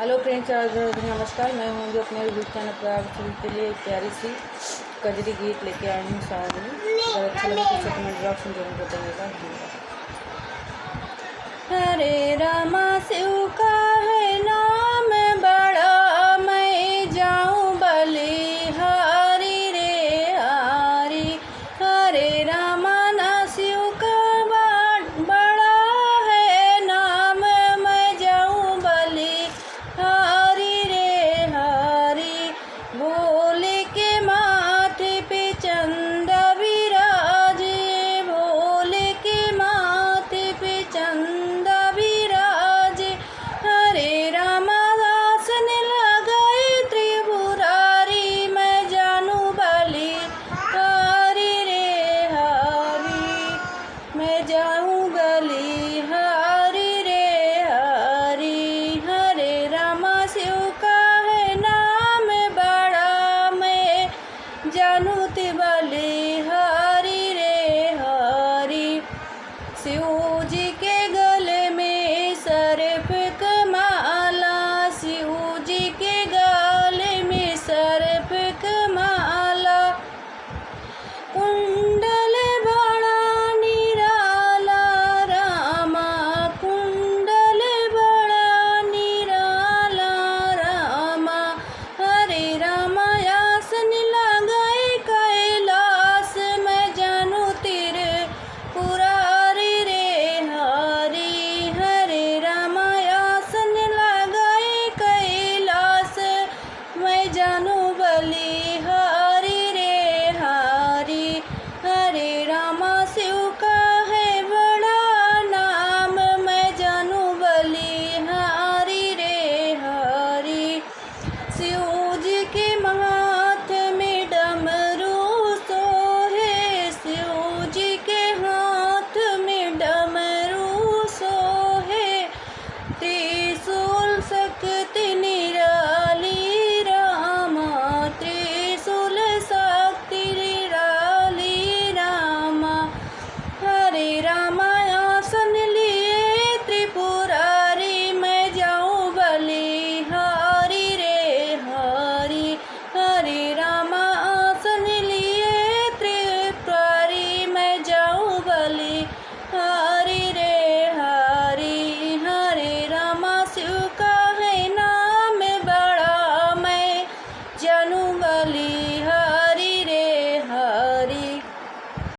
Hello friends, नमस्कार। मैं हूँ जो अपने यूट्यूब चैनल पर आप सभी के लिए एक प्यारी सी कजरी गीत लेके आई हूँ सामने। अगर अच्छा लगे तो इसे कमेंट बॉक्स में जरूर बताइएगा। हरे रामा शिव का